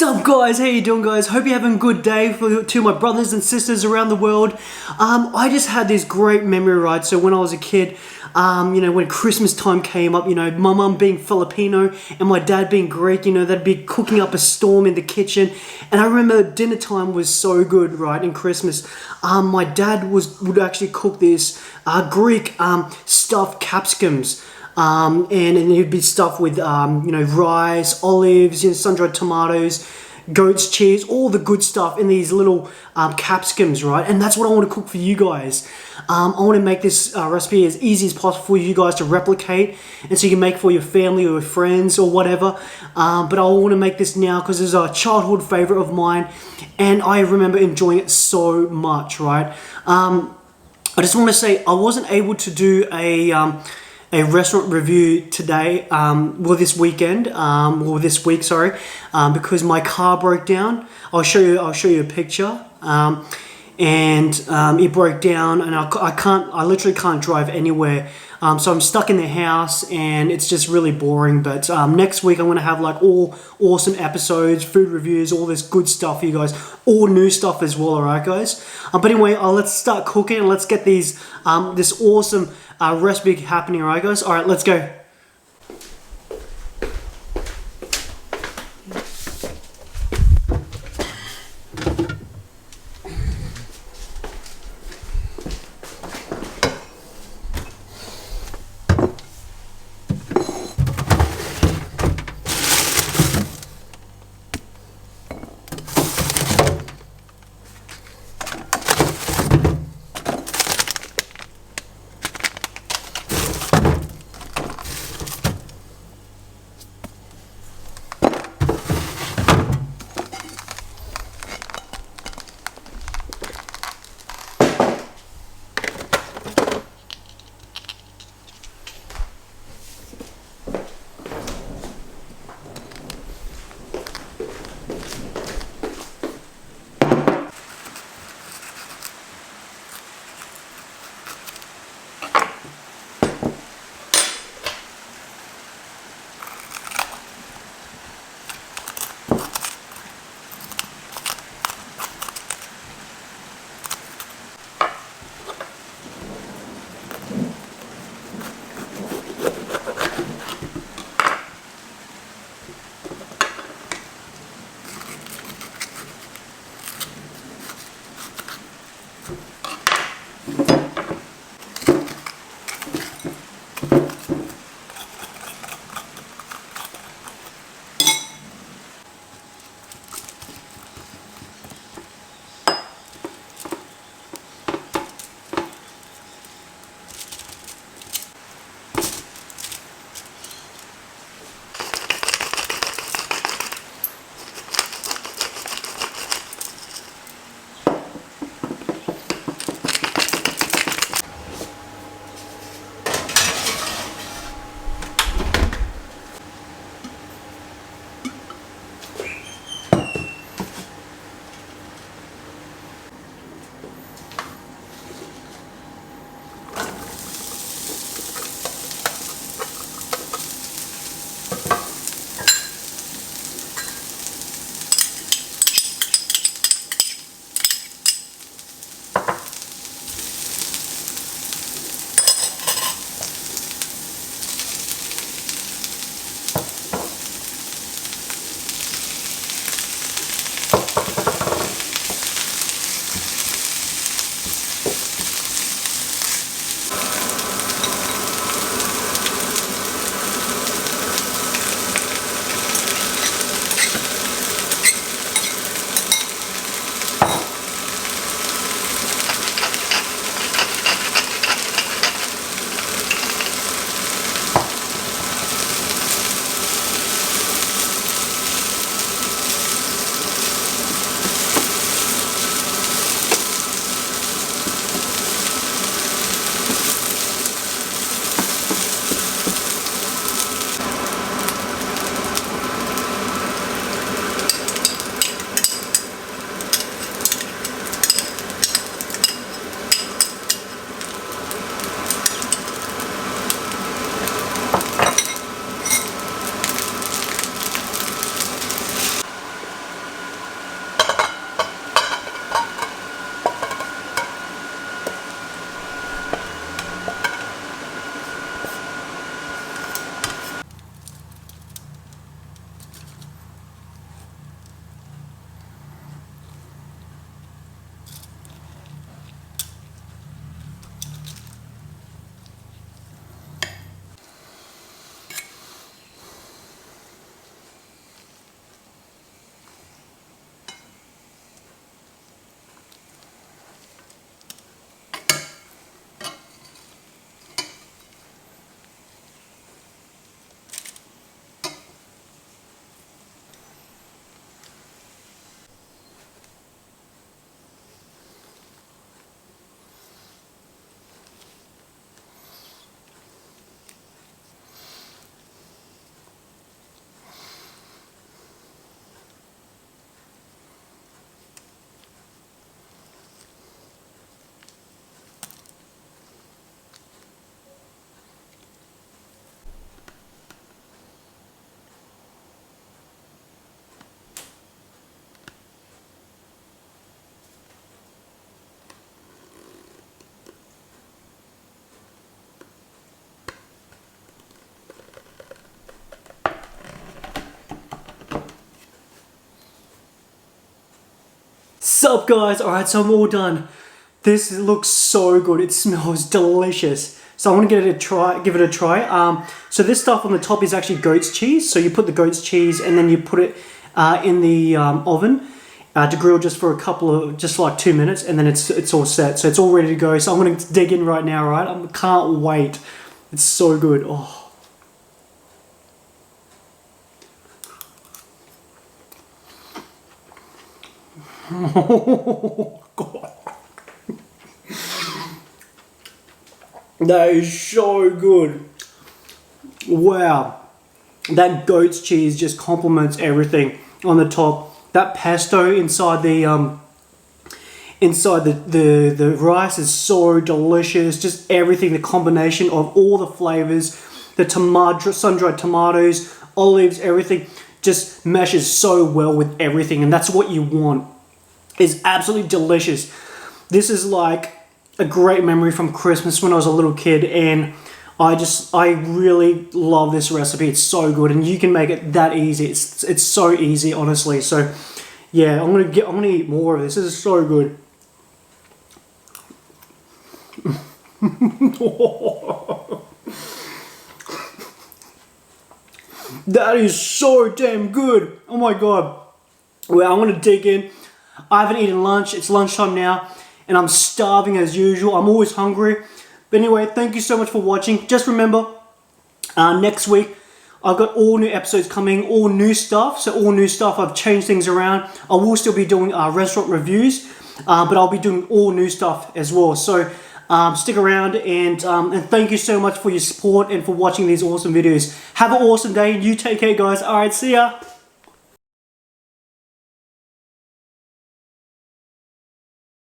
Sup guys, how you doing guys? Hope you're having a good day to my brothers and sisters around the world. I just had this great memory, right? So when I was a kid, when Christmas time came up, my mum being Filipino and my dad being Greek, they'd be cooking up a storm in the kitchen. And I remember dinner time was so good, right, in Christmas. My dad would actually cook this Greek stuffed capsicums. And it'd be stuffed with, rice, olives, sun-dried tomatoes, goat's cheese, all the good stuff in these little capsicums, right? And that's what I want to cook for you guys. I want to make this recipe as easy as possible for you guys to replicate, and so you can make for your family or your friends or whatever. But I want to make this now because it's a childhood favorite of mine, and I remember enjoying it so much, right? I just want to say I wasn't able to do a restaurant review today, this weekend, this week, sorry, because my car broke down. I'll show you a picture, and it broke down, and I literally can't drive anywhere. So I'm stuck in the house, and it's just really boring. But next week I'm gonna have like all awesome episodes, food reviews, all this good stuff for you guys, all new stuff as well. Alright, guys. But anyway, let's start cooking and let's get these this awesome recipe happening. Alright, guys. Alright, let's go. Sup guys, alright, so I'm all done. This looks so good, it smells delicious. So I'm gonna give it a try. So this stuff on the top is actually goat's cheese. So you put the goat's cheese and then you put it in the oven to grill just for just like 2 minutes, and then it's all set. So it's all ready to go. So I'm gonna dig in right now, right? I can't wait. It's so good. Oh. God. That is so good. Wow. That goat's cheese just complements everything on the top. That pesto inside the the rice is so delicious. Just everything, the combination of all the flavors, the sun-dried tomatoes, olives, everything just meshes so well with everything, and that's what you want. It's absolutely delicious. This is like a great memory from Christmas when I was a little kid, and I really love this recipe. It's so good, and you can make it that easy. It's so easy, honestly. So yeah, I'm gonna eat more of this. This is so good. That is so damn good. Oh my god. Well, I'm gonna dig in. I haven't eaten lunch. It's lunchtime now, and I'm starving as usual. I'm always hungry. But anyway, thank you so much for watching. Just remember, next week, I've got all new episodes coming, all new stuff. So all new stuff, I've changed things around. I will still be doing restaurant reviews, but I'll be doing all new stuff as well. So stick around, and thank you so much for your support and for watching these awesome videos. Have an awesome day, and you take care, guys. All right, see ya.